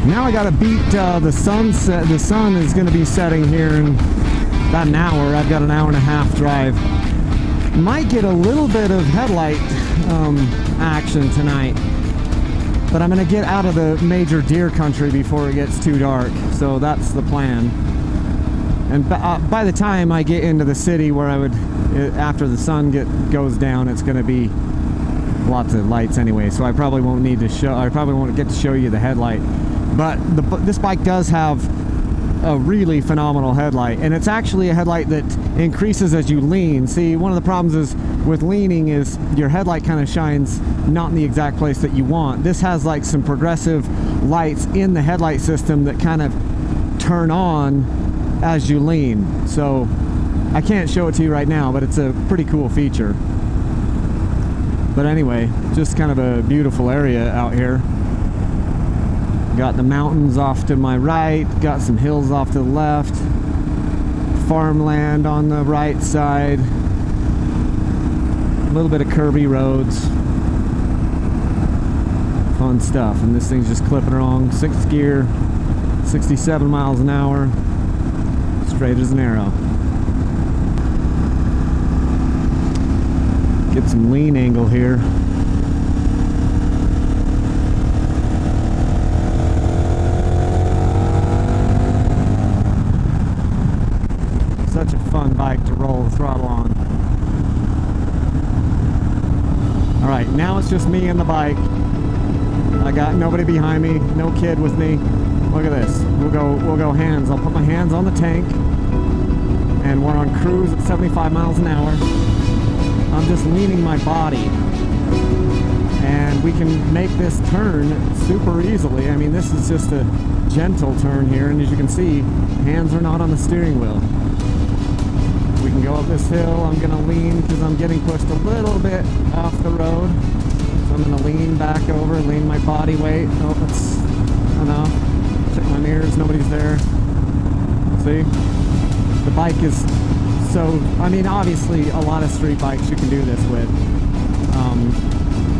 Now I gotta beat the sunset. The sun is gonna be setting here in about an hour. I've got an hour and a half drive. Might get a little bit of headlight action tonight, but I'm gonna get out of the major deer country before it gets too dark. So that's the plan. And by the time I get into the city, where I would, after the sun goes down, it's gonna be lots of lights anyway. So I probably won't need to show. I probably won't get to show you the headlight. But this bike does have a really phenomenal headlight, and it's actually a headlight that increases as you lean. See, one of the problems is with leaning is your headlight kind of shines not in the exact place that you want. This has like some progressive lights in the headlight system that kind of turn on as you lean. So I can't show it to you right now, but it's a pretty cool feature. But anyway, just kind of a beautiful area out here. Got the mountains off to my right, got some hills off to the left, farmland on the right side, a little bit of curvy roads, fun stuff. And this thing's just clipping along, 6th gear, 67 miles an hour, straight as an arrow. Get some lean angle here. Such a fun bike to roll the throttle on. All right, now it's just me and the bike. I got nobody behind me, no kid with me. Look at this. We'll go hands. I'll put my hands on the tank, and we're on cruise at 75 miles an hour. I'm just leaning my body, and we can make this turn super easily. I mean, this is just a gentle turn here, and as you can see, hands are not on the steering wheel. We can go up this hill. I'm gonna lean because I'm getting pushed a little bit off the road. So I'm gonna lean back over, lean my body weight. Oh, that's enough. Check my mirrors, nobody's there. See? The bike is so, I mean, obviously a lot of street bikes you can do this with.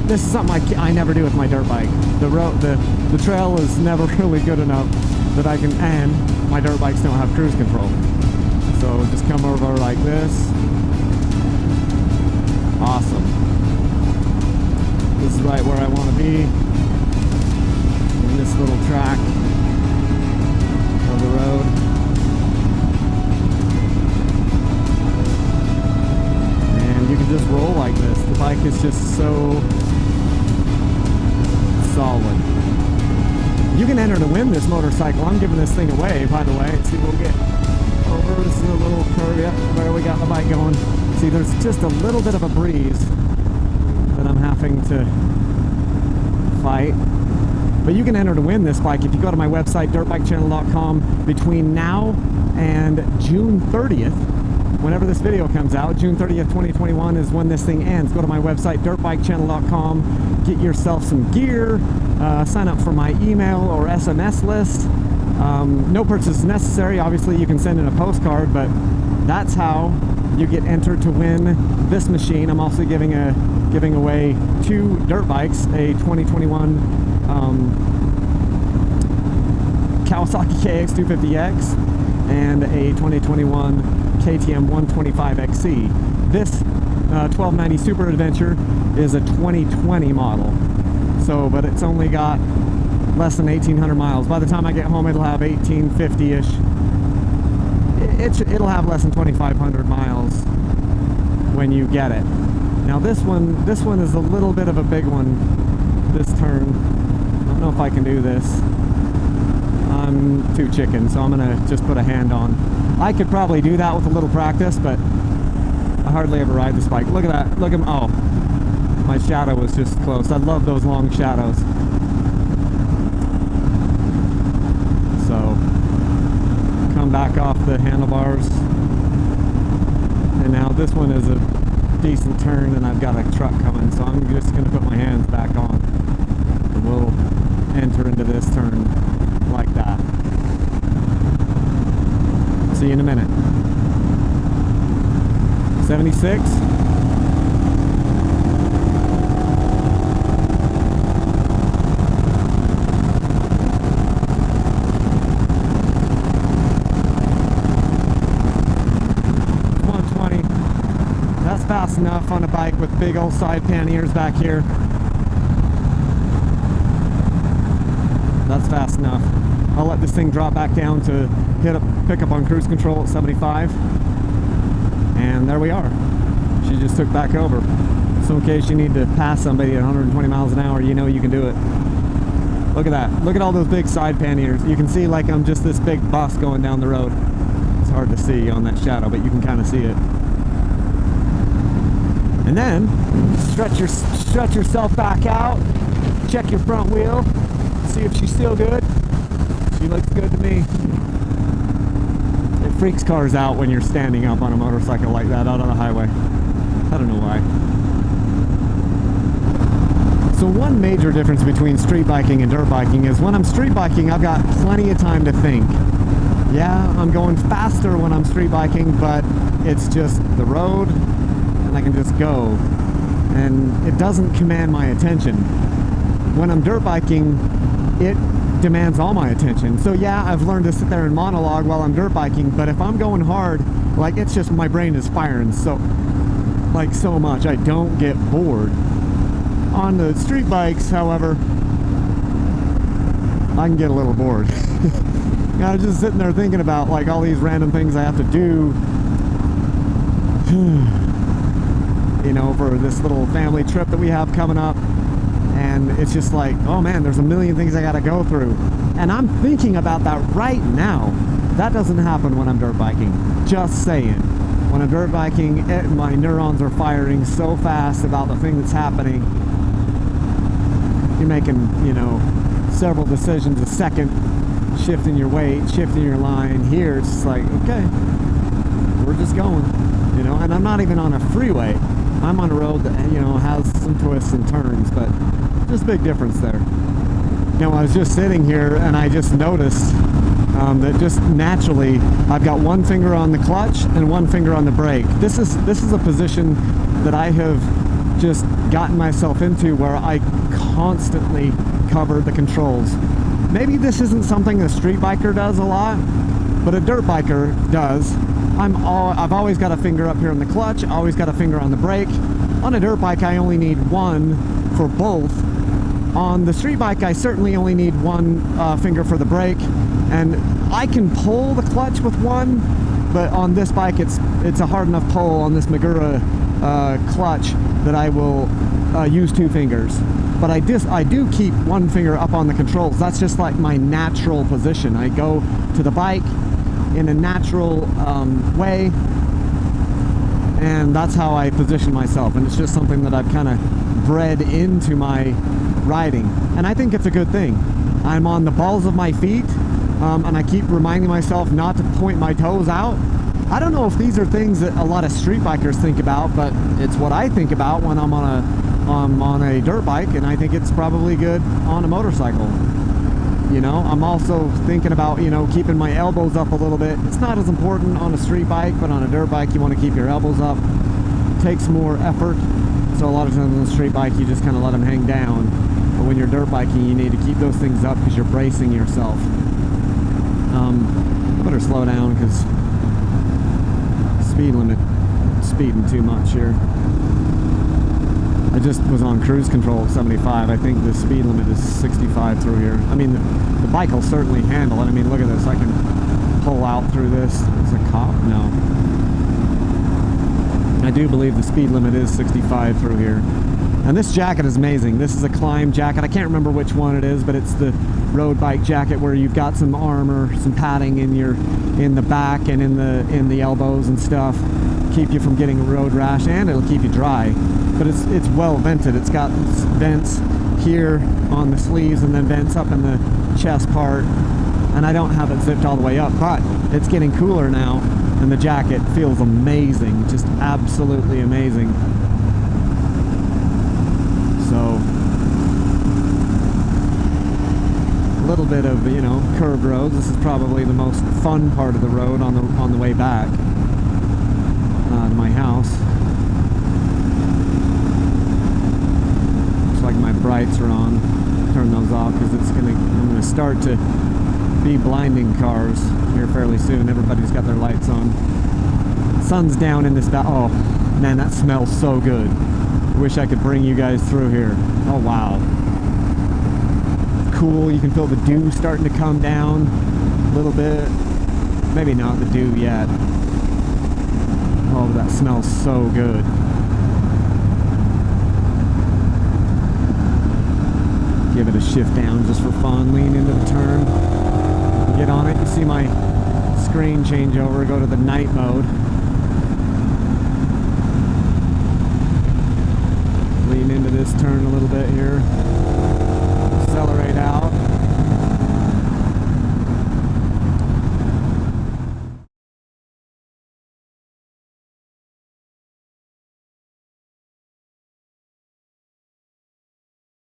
This is something I never do with my dirt bike. The trail is never really good enough that I can, and my dirt bikes don't have cruise control. So just come over like this. Awesome. This is right where I want to be, in this little track of the road. And you can just roll like this. The bike is just so solid. You can enter to win this motorcycle. I'm giving this thing away, by the way. Let's see what we'll get. Over, this is a little curve, yep, where we got the bike going. See, there's just a little bit of a breeze that I'm having to fight. But you can enter to win this bike if you go to my website, dirtbikechannel.com. Between now and June 30th, whenever this video comes out, June 30th, 2021 is when this thing ends. Go to my website, dirtbikechannel.com, get yourself some gear, sign up for my email or SMS list. No purchase is necessary. Obviously you can send in a postcard, but that's how you get entered to win this machine. I'm also giving away 2 dirt bikes, a 2021 Kawasaki KX250X and a 2021 KTM 125XC. This 1290 Super Adventure is a 2020 model, so but it's only got less than 1,800 miles. By the time I get home, it'll have 1,850-ish. It'll have less than 2,500 miles when you get it. Now this one is a little bit of a big one. This turn, I don't know if I can do this. I'm too chicken, so I'm gonna just put a hand on. I could probably do that with a little practice, but I hardly ever ride this bike. Look at that. Look at, oh, my shadow was just close. I love those long shadows. So come back off the handlebars, and now this one is a decent turn, and I've got a truck coming, so I'm just going to put my hands back on, and we'll enter into this turn like that. See you in a minute. 76. fast enough on a bike with big old side panniers back here. That's fast enough. I'll let this thing drop back down to pick up on cruise control at 75. And there we are. She just took back over. So in case you need to pass somebody at 120 miles an hour, you know you can do it. Look at that. Look at all those big side panniers. You can see like I'm just this big bus going down the road. It's hard to see on that shadow, but you can kind of see it. And then stretch yourself back out. Check your front wheel. See if she's still good. She looks good to me. It freaks cars out when you're standing up on a motorcycle like that out on the highway. I don't know why. So one major difference between street biking and dirt biking is when I'm street biking, I've got plenty of time to think. Yeah, I'm going faster when I'm street biking, but it's just the road and I can just go. And it doesn't command my attention. When I'm dirt biking, it demands all my attention. So yeah, I've learned to sit there and monologue while I'm dirt biking, but if I'm going hard, like it's just my brain is firing so much, I don't get bored. On the street bikes, however, I can get a little bored. I was just sitting there thinking about like all these random things I have to do, you know, for this little family trip that we have coming up. And it's just like, oh man, there's a million things I gotta go through. And I'm thinking about that right now. That doesn't happen when I'm dirt biking. Just saying. When I'm dirt biking, my neurons are firing so fast about the thing that's happening. You're making, you know, several decisions a second, shifting your weight, shifting your line. Here, it's just like, okay, we're just going, you know, and I'm not even on a freeway. I'm on a road that, you know, has some twists and turns, but just a big difference there. You know, I was just sitting here and I just noticed that just naturally I've got one finger on the clutch and one finger on the brake. This is a position that I have just gotten myself into where I constantly cover the controls. Maybe this isn't something a street biker does a lot, but a dirt biker does. I've always got a finger up here on the clutch, always got a finger on the brake. On a dirt bike, I only need one for both. On the street bike, I certainly only need one finger for the brake, and I can pull the clutch with one, but on this bike, it's a hard enough pull on this Magura clutch that I will use two fingers. But I do keep one finger up on the controls. That's just like my natural position. I go to the bike in a natural way, and that's how I position myself, and it's just something that I've kind of bred into my riding, and I think it's a good thing. I'm on the balls of my feet, and I keep reminding myself not to point my toes out. I don't know if these are things that a lot of street bikers think about, but it's what I think about when I'm on a dirt bike, and I think it's probably good on a motorcycle. You know, I'm also thinking about, you know, keeping my elbows up a little bit. It's not as important on a street bike, but on a dirt bike, you want to keep your elbows up. It takes more effort. So a lot of times on a street bike, you just kind of let them hang down. But when you're dirt biking, you need to keep those things up because you're bracing yourself. I better slow down because speed limit, speeding too much here. I just was on cruise control at 75. I think the speed limit is 65 through here. I mean, the bike will certainly handle it. I mean, look at this. I can pull out through this. Is a cop? No. I do believe the speed limit is 65 through here. And this jacket is amazing. This is a Climb jacket. I can't remember which one it is, but it's the road bike jacket where you've got some armor, some padding in the back and in the elbows and stuff. Keep you from getting road rash, and it'll keep you dry. But it's well vented. It's got vents here on the sleeves and then vents up in the chest part. And I don't have it zipped all the way up, but it's getting cooler now, and the jacket feels amazing, just absolutely amazing. So a little bit of, you know, curved roads. This is probably the most fun part of the road on the way back to my house. Looks like my brights are on. Turn those off because I'm gonna start to be blinding cars here fairly soon. Everybody's got their lights on. Sun's down in this oh, Man, that smells so good. Wish I could bring you guys through here. Oh wow. Cool, you can feel the dew starting to come down a little bit. Maybe not the dew yet. Oh, but that smells so good. Give it a shift down just for fun. Lean into the turn. Get on it. You see my screen change over. Go to the night mode. Lean into this turn a little bit here.